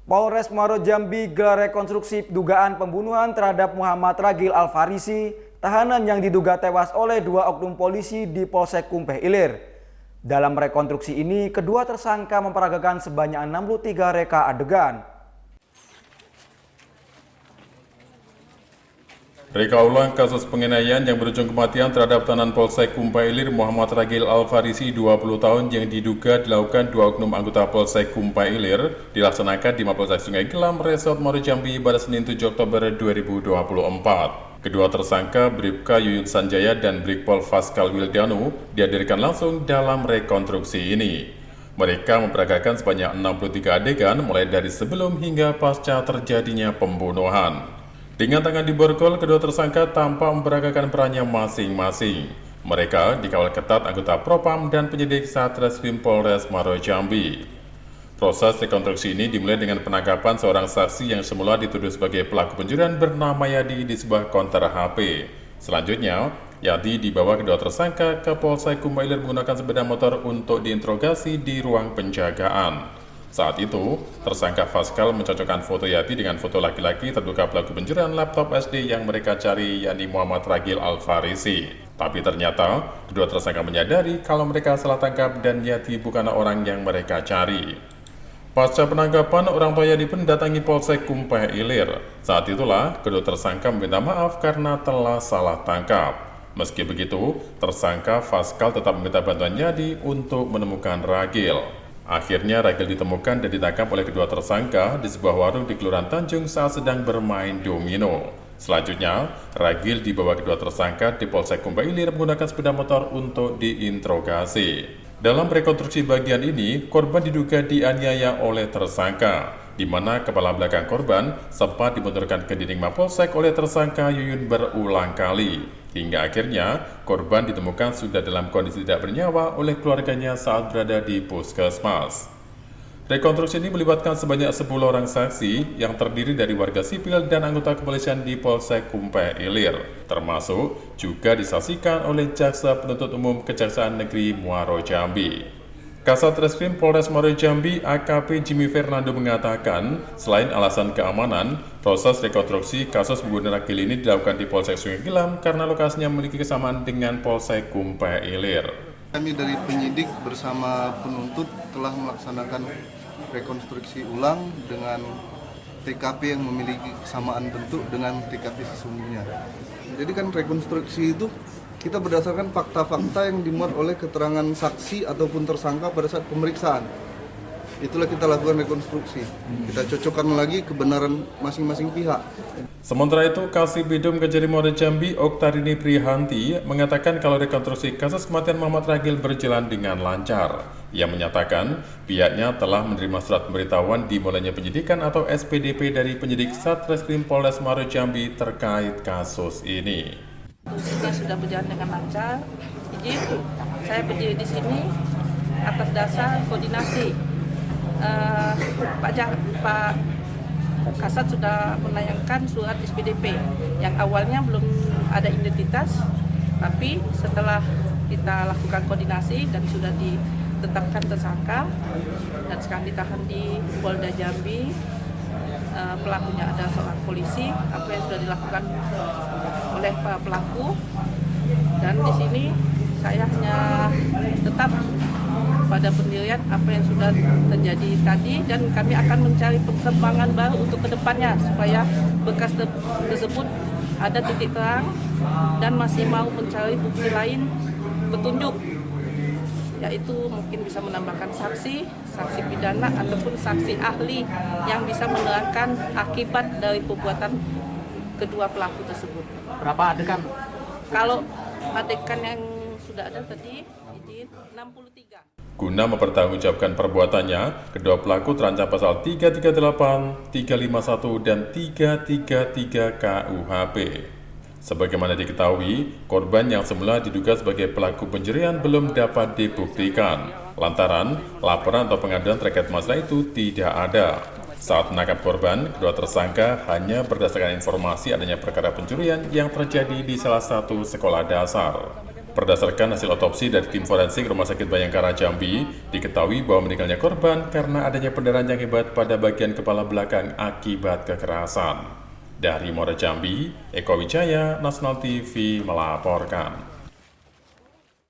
Polres Muaro Jambi gelar rekonstruksi dugaan pembunuhan terhadap Muhammad Ragil Al-Farisi, tahanan yang diduga tewas oleh 2 oknum polisi di Polsek Kumpeh Ilir. Dalam rekonstruksi ini, kedua tersangka memperagakan sebanyak 63 reka adegan. Reka ulang kasus penganiayaan yang berujung kematian terhadap tahanan Polsek Kumpeh Ilir Muhammad Ragil Al-Farisi 20 tahun yang diduga dilakukan 2 oknum anggota Polsek Kumpeh Ilir dilaksanakan di Mapolsek Sungai Gelam, Resort Muaro Jambi pada Senin 7 Oktober 2024. Kedua tersangka Bribka Yuyun Sanjaya dan Brigpol Faskal Wildanu dihadirkan langsung dalam rekonstruksi ini. Mereka memperagakan sebanyak 63 adegan mulai dari sebelum hingga pasca terjadinya pembunuhan. Dengan tangan diborgol, kedua tersangka tampak memperagakan perannya masing-masing. Mereka dikawal ketat anggota Propam dan penyidik Satreskrim Polres Muaro Jambi. Proses rekonstruksi ini dimulai dengan penangkapan seorang saksi yang semula dituduh sebagai pelaku pencurian bernama Yadi di sebuah konter HP. Selanjutnya, Yadi dibawa kedua tersangka ke Polsek Kumpeh Ilir menggunakan sepeda motor untuk diinterogasi di ruang penjagaan. Saat itu, tersangka Faskal mencocokkan foto Yati dengan foto laki-laki terduga pelaku pencurian laptop SD yang mereka cari, yakni Muhammad Ragil Al-Farisi. Tapi ternyata, kedua tersangka menyadari kalau mereka salah tangkap dan Yati bukanlah orang yang mereka cari. Pasca penangkapan, orang tua Yati pun datangi Polsek Kumpeh Ilir. Saat itulah, kedua tersangka meminta maaf karena telah salah tangkap. Meski begitu, tersangka Faskal tetap meminta bantuan Yati untuk menemukan Ragil. Akhirnya Ragil ditemukan dan ditangkap oleh kedua tersangka di sebuah warung di Kelurahan Tanjung saat sedang bermain domino. Selanjutnya, Ragil dibawa kedua tersangka di Polsek Kumpeh Ilir menggunakan sepeda motor untuk diinterogasi. Dalam rekonstruksi bagian ini, korban diduga dianiaya oleh tersangka, di mana kepala belakang korban sempat dibenturkan ke dinding Mapolsek oleh tersangka Yuyun berulang kali. Hingga akhirnya, korban ditemukan sudah dalam kondisi tidak bernyawa oleh keluarganya saat berada di puskesmas. Rekonstruksi ini melibatkan sebanyak 10 orang saksi yang terdiri dari warga sipil dan anggota kepolisian di Polsek Kumpeh Ilir, termasuk juga disaksikan oleh Jaksa Penuntut Umum Kejaksaan Negeri Muaro Jambi. Kasat Reskrim Polres Muaro Jambi AKP Jimmy Fernando mengatakan, selain alasan keamanan, proses rekonstruksi kasus pembunuhan Ragil ini dilakukan di Polsek Sungai Gelam karena lokasinya memiliki kesamaan dengan Polsek Kumpeh Ilir. Kami dari penyidik bersama penuntut telah melaksanakan rekonstruksi ulang dengan TKP yang memiliki kesamaan bentuk dengan TKP sesungguhnya. Jadi kan rekonstruksi itu kita berdasarkan fakta-fakta yang dimuat oleh keterangan saksi ataupun tersangka pada saat pemeriksaan. Itulah kita lakukan rekonstruksi. Kita cocokkan lagi kebenaran masing-masing pihak. Sementara itu, Kasih Bidum Kejari Muaro Jambi Oktarini Prihanti mengatakan kalau rekonstruksi kasus kematian Muhammad Ragil berjalan dengan lancar. Ia menyatakan pihaknya telah menerima surat pemberitahuan dimulainya penyidikan atau SPDP dari penyidik Satreskrim Polres Muaro Jambi terkait kasus ini. Sudah berjalan dengan lancar. Jadi saya berdiri di sini atas dasar koordinasi. Pak Kasat sudah melayangkan surat SPDP yang awalnya belum ada identitas, tapi setelah kita lakukan koordinasi dan sudah ditetapkan tersangka dan sekarang ditahan di Polda Jambi. Pelakunya ada seorang polisi, apa yang sudah dilakukan oleh pelaku, dan di sini saya hanya tetap pada pendirian apa yang sudah terjadi tadi, dan kami akan mencari perkembangan baru untuk kedepannya supaya bekas tersebut ada titik terang dan masih mau mencari bukti lain petunjuk, yaitu mungkin bisa menambahkan saksi pidana ataupun saksi ahli yang bisa menerangkan akibat dari perbuatan kedua pelaku tersebut. Berapa adegan? Kalau adegan yang sudah ada tadi, 63. Guna mempertanggungjawabkan perbuatannya, kedua pelaku terancam pasal 338, 351, dan 333 KUHP. Sebagaimana diketahui, korban yang semula diduga sebagai pelaku pencurian belum dapat dibuktikan, lantaran laporan atau pengaduan terkait masalah itu tidak ada. Saat menangkap korban, kedua tersangka hanya berdasarkan informasi adanya perkara pencurian yang terjadi di salah satu sekolah dasar. Berdasarkan hasil otopsi dari tim forensik Rumah Sakit Bayangkara Jambi, diketahui bahwa meninggalnya korban karena adanya pendarahan yang hebat pada bagian kepala belakang akibat kekerasan. Dari Muara Jambi, Eko Wijaya, Nasional TV melaporkan.